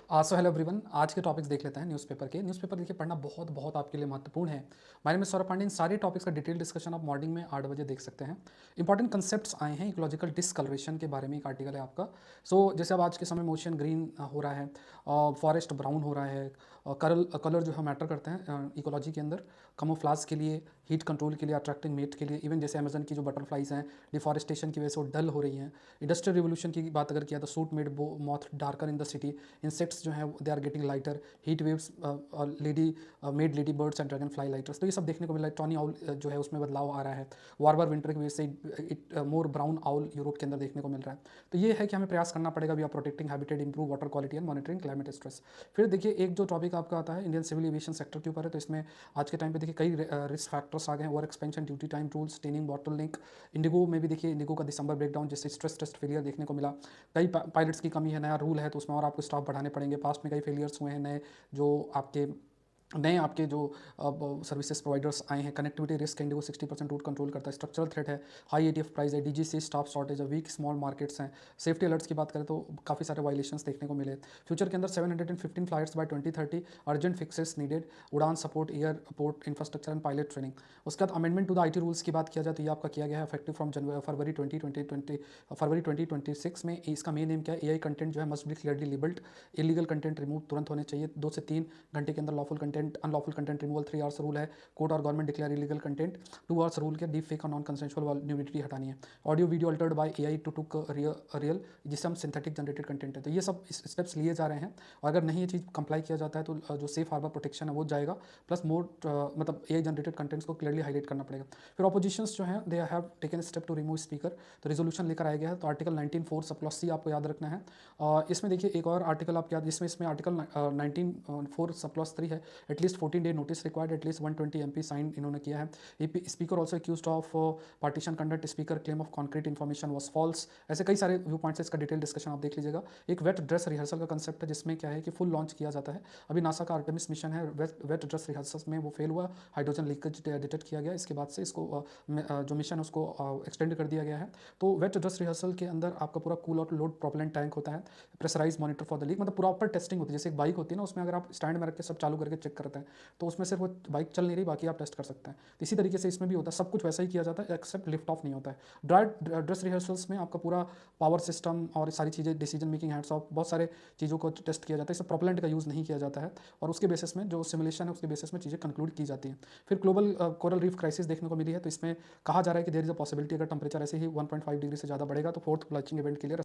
So hello everyone, आज के topics देख लेते हैं न्यूज़पेपर के। न्यूज़पेपर देखिए पढ़ना बहुत बहुत आपके लिए महत्वपूर्ण है। My name is Saurabh Pandey. इन सारे टॉपिक्स का डिटेल डिस्कशन आप मॉर्निंग में 8 बजे देख सकते हैं। इंपॉर्टेंट कंसेप्ट्स आए हैं, इकोलॉजिकल डिस्कलरेशन के बारे में एक आर्टिकल है आपका। जैसे अब आज के समय में ओशन ग्रीन हो रहा है, फॉरेस्ट ब्राउन हो रहा है, कलर कलर जो है मैटर करते हैं इकोलॉजी के अंदर, कमोफ्लाज के लिए, हीट कंट्रोल के लिए, अट्रैक्टिंग मेट के लिए। इवन जैसे अमेजन की जो बटरफ्लाइज हैं, डिफॉरेस्टेशन की वजह से वो डल हो रही हैं। इंडस्ट्रियल रिवोल्यूशन की बात अगर किया तो suit made moth darker in the city, insects जो हैं they are getting lighter, heat waves lady made ladybirds and dragonfly lighters. तो ये सब देखने को मिला है। टॉनी आउल जो है उसमें बदलाव आ रहा है। वार्बर विंटर की वजह से it more brown owl Europe के अंदर देखने को मिल रहा है। तो ये है कि हमें प्रयास करना पड़ेगा, we are protecting habitat, improve water quality and monitoring climate stress. फिर देखिए एक जो टॉपिक आपका आता है इंडियन सिविल एविएशन सेक्टर के ऊपर है। तो इसमें आज के टाइम पे देखिए कई रिस्क फैक्टर्स आ गए हैं। Over expansion, duty time rules, training bottle link. Indigo में भी देखिए इंडिगो का दिसंबर ब्रेकडाउन जिससे स्ट्रेस टेस्ट फेलियर देखने को मिला। कई पायलट्स की कमी है, नया रूल है तो उसमें और आपको स्टाफ बढ़ाने पड़ेंगे। पास्ट में कई फेलियर्स हुए हैं, नए आपके जो सर्विसेज प्रोवाइडर्स आए हैं। Connectivity risk IndiGo 60% route control करता है। स्ट्रक्चरल थ्रेट है, हाई एटीएफ प्राइस है, डीजीसी स्टाफ शॉर्टेज है, वीक स्मॉल मार्केट्स हैं। सेफ्टी अलर्ट्स की बात करें तो काफ़ी सारे वायलेशंस देखने को मिले। फ्यूचर के अंदर 715 flights by 2030, urgent fixes needed, Udan support, airport infrastructure and pilot training. उसके बाद amendment to the IT rules की बात किया जाए तो ये आपका किया गया है इफेक्टिव फ्रॉम फरवरी 2026 में। इसका मेन एम क्या है, एआई कंटेंट जो है must be clearly labelled, illegal content remove तुरंत होने चाहिए। 2 से 3 घंटे के अंदर lawful content, unlawful content removal 3 hours rule है। कोर्ट और government declare illegal content 2 hours rule के। डीप फेक और नॉन कंसेंशुअल न्यूडिटी हटानी है। Audio video altered by AI to look real, जिससे हम सिंथेटिक जनरेटेड कंटेंट है। तो ये सब स्टेप्स लिए जा रहे हैं और अगर नहीं ये चीज़ कंप्लाई किया जाता है तो जो सेफ हार्बर प्रोटेक्शन है वो जाएगा। प्लस मोर मतलब एआई जनरेटेड कंटेंट्स को क्लियरली हाईलाइट करना पड़ेगा। फिर ऑपोजिशंस जो हैं they have taken step to remove speaker. तो रेजोल्यूशन लेकर आया गया है। तो आर्टिकल 19(4) सब+C आपको याद रखना है। इसमें देखिए एक और आर्टिकल आप याद, जिसमें इसमें आर्टिकल 19(4) सब+3 है। At least 14 day notice required, at least 120 MP sign इन्होंने किया है। Speaker also accused of partition conduct, speaker claim of concrete information was false. ऐसे कई सारे व्यू पॉइंट्स, इसका डिटेल डिस्कशन आप देख लीजिएगा। एक वेट ड्रेस रिहर्सल का कंसेप्ट है जिसमें क्या है कि फुल लॉन्च किया जाता है। अभी नासा का आर्टेमिस मिशन है, वेट ड्रेस रिहर्सल में वो फेल हुआ, हाइड्रोजन लीकेज डिटेक्ट किया गया। इसके बाद से इसको जो मिशन है उसको एक्सटेंड कर दिया गया है। तो वेट ड्रेस रिहर्सल के अंदर आपका पूरा कूल और लोड प्रोपेलेंट टैंक होता है, pressurise monitor for the leak, मतलब प्रॉपर टेस्टिंग होती है। जैसे एक बाइक होती है ना, उसमें अगर आप स्टैंड में रख के सब चालू करके चेक करते हैं तो उसमें सिर्फ वो बाइक चल नहीं रही, बाकी आप टेस्ट कर सकते हैं। तो इसी तरीके से इसमें भी होता है, सब कुछ वैसा ही किया जाता है एक्सेप्ट लिफ्ट ऑफ नहीं होता है। ड्रेस रिहर्सल्स में आपका पूरा पावर सिस्टम और सारी चीज़ें, डिसीजन मेकिंग, हैंड्स ऑफ, बहुत सारे चीज़ों को टेस्ट किया जाता है। इससे प्रोपेलेंट का यूज़ नहीं किया जाता है और उसके बेसिस में जो सिमुलेशन है उसके बेसिस में चीज़ें कंक्लूड की जाती हैं। फिर ग्लोबल कोरल रीफ क्राइसिस देखने को मिली है। तो इसमें कहा जा रहा है कि देयर इज अ पॉसिबिलिटी, अगर टेंपरेचर ऐसे ही 1.5 डिग्री से ज़्यादा बढ़ेगा तो फोर्थ ब्लीचिंग इवेंट के लिए